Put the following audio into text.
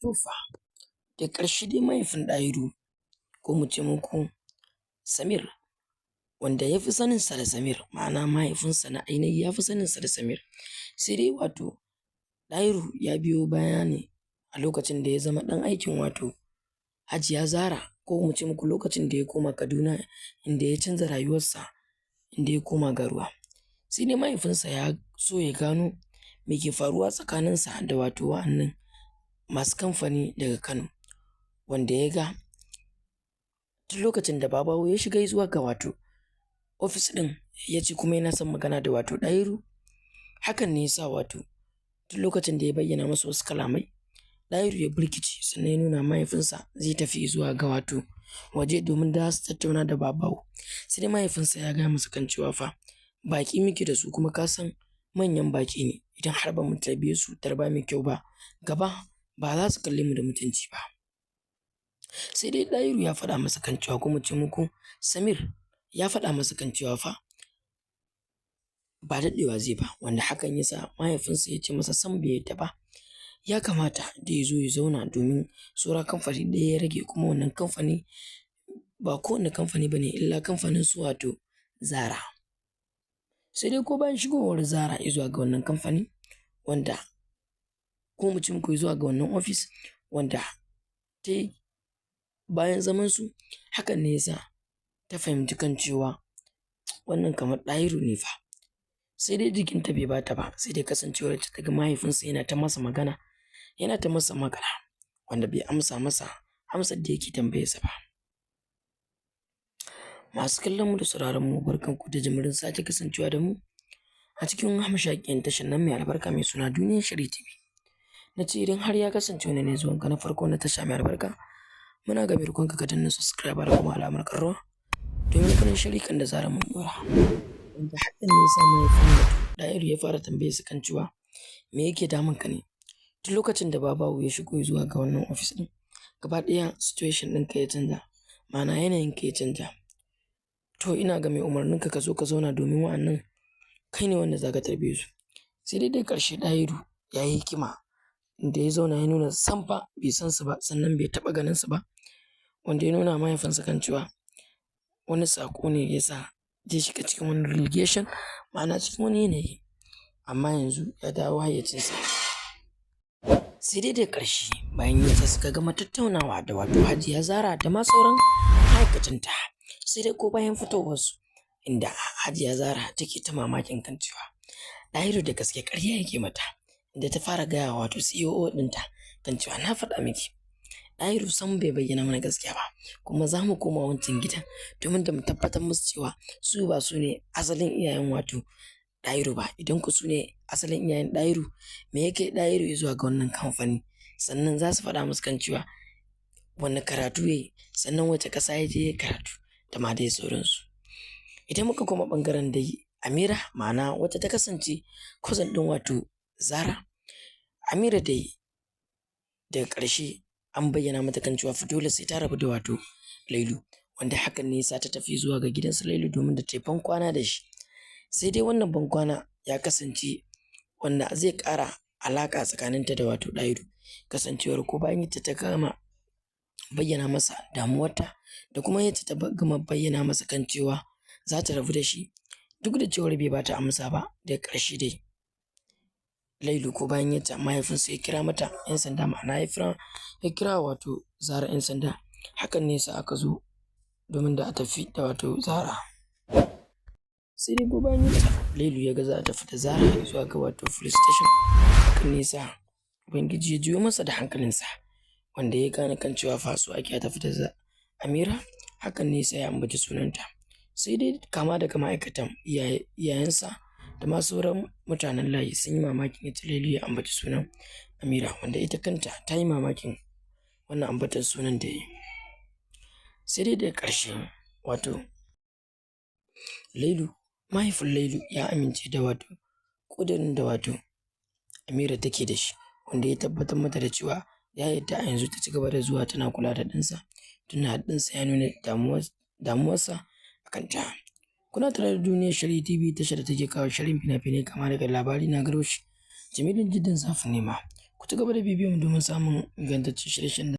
Tofa, da ƙarshe dai mahaifin Ɗahiru ko mu ce muku Samir, wanda ya fi saninsa da Samir, ma'ana mahaifinsa na ainihi ya fi saninsa da Samir. Sai dai wato Ɗahiru ya biyo baya ne a lokacin da ya zama ɗan aikin wato Hajiya Zara, ko mu ce muku lokacin da ya koma Kaduna, inda ya canza rayuwarsa, inda ya koma garuwa. Sai dai mahaifinsa ya so ya gano me ke faruwa tsakaninsa da wato wa'annan masu kamfani daga Kano, wanda ya ga tun lokacin da Babawo ya shiga zuwa ga wato ofis ɗin, ya ce kuma yana son magana da wato Ɗahiru. Hakan ne ya sa wato tun lokacin da ya bayyana masa wasu kalamai, Ɗahiru ya birkice, sannan ya nuna mahaifinsa zai tafi zuwa ga wato waje domin da su tattauna da Babawo. Sai dai mahaifinsa ya gaya masa kan cewa fa baƙi muke da su, kuma ka san manyan baƙi ne, idan har ba mu tarbe su tarba mai kyau ba, gaba ba za su kalle mu da mutunci ba. Sai dai Ɗahiru ya faɗa masa kan cewa, ko mu ce muku Samir ya faɗa masa kan cewa fa ba daɗewa zai ba, wanda hakan ya sa mahaifinsa ya ce masa sam bai yadda ba, ya kamata da ya zo ya zauna domin saura kamfani ɗaya ya rage, kuma wannan kamfani ba kowane kamfani ba ne illa kamfanin su wato Zara. Sai dai ko bayan shigowar Zara zuwa ga wannan kamfani, wanda ko mu ce muku zuwa ga wannan ofis, wanda ta yi bayan zamansu, hakan ne ya sa ta fahimci kan cewa wannan kamar Ɗahiru ne fa. Sai dai jikinta bai bata ba, sai dai kasancewar ta ga mahaifinsa yana ta masa magana, wanda bai amsa masa amsar da yake tambayarsa ba. Masu kallon mu da sauraron mu, barkanku da jimirin sake kasancewa da mu a cikin hamshakiyan tashar nan mai albarka mai suna Duniyar Shiri TV. Na ce idan har ya kasance wani ne zuwanka na farko na tasha mai albarka, muna ga mai rukunka ka danna subscribe da kuma alamar karrawa domin ganin shirikan da zarar mun dora. Wanda hakan ne ya sa mahaifin Ɗahiru ya fara tambayarsa kan cewa me yake damun ka ne? Tun lokacin da Babawo ya shigo zuwa ga wannan ofis ɗin, gaba ɗaya situation ɗinka ya canza, ma'ana yanayin ka ya canza. To ina ga mai umarninka ka zo ka zauna domin wa'annan kai ne wanda za ka tarbe su. Sai dai ƙarshe Ɗahiru ya yi hikima, inda ya zauna ya nuna sam fa bai san su ba, sannan bai taɓa ganin su ba, wanda ya nuna mahaifinsa kan cewa wani saƙo ne ya sa zai shiga cikin wani relegation, ma'ana cikin wani yanayi, amma yanzu ya dawo hayyacinsa. Sai dai ƙarshe bayan yadda suka gama tattaunawa da wato Hajiya Zara da ma sauran ma'aikatanta, sai dai ko bayan fitowarsu, inda Hajiya Zara take ta mamakin kan cewa Ɗahiru da gaske ƙarya yake mata, inda ta fara gaya wato CEO ɗinta kan cewa na faɗa miki Ɗahiru sam bai bayyana mana gaskiya ba, kuma za mu koma wancan gidan domin da mu tabbatar musu cewa su ba su ne asalin iyayen wato Ɗahiru ba. Idan ku su ne asalin iyayen Ɗahiru, me yake Ɗahiru ya zuwa ga wannan kamfani? Sannan za su faɗa musu kan cewa wani karatu ya yi, sannan wace ƙasa ya je ya karatu, da ma dai sauransu. Idan muka koma ɓangaren dai Amira, ma'ana wata ta kasance cousin ɗin wato Zara, Amira dai daga ƙarshe an bayyana mata kan cewa fa dole sai ta rabu da wato Lailu, wanda hakan ne yasa ta tafi zuwa ga gidansu Lailu domin da ta yi bankwana da shi. Sai dai wannan bankwana ya kasance wanda zai ƙara alaƙa tsakaninta da wato Ɗahiru, kasancewar ko bayan yadda ta gama bayyana masa damuwarta, da kuma yadda ta gama bayyana masa kan cewa za ta rabu da shi, duk da cewar bai bata amsa ba, da ƙarshe dai Lailu ko bayan yadda mahaifinsa ya kira mata 'yan sanda, ma'ana ya kira wato Zara 'yan sanda, hakan ne sa aka zo domin da a tafi da wato Zara. Sai dai ko bayan yadda Lailu ya ga za a tafi da Zara zuwa ga wato police station, hakan ne sa Ubangiji ya juyo masa da hankalinsa, wanda ya gane kan cewa fa so ake a tafi da Amira, hakan ne sa ya ambaci sunanta. Sai dai kama daga ma'aikatan iyayensa da ma sauran mutanen layi sun yi mamakin yadda Lailu ya ambaci sunan Amira, wanda ita kanta ta yi mamakin wannan ambatar sunan da ya yi. Sai dai daga ƙarshe wato mahaifin Lailu ya amince da wato ƙudurin da wato Amira take da shi, wanda ya tabbatar mata da cewa ya yadda a yanzu ta ci gaba da zuwa tana kula da ɗansa, tunda ɗansa ya nuna damuwarsa a kanta. Kuna tare da Duniyar Shiri TV, tashar da take kawo shirin fina-finai kama daga labari na garoshi, jamilin jiddan zafin nema. Ku ci gaba da bibiyar mu domin samun ingantaccen shirye-shiryen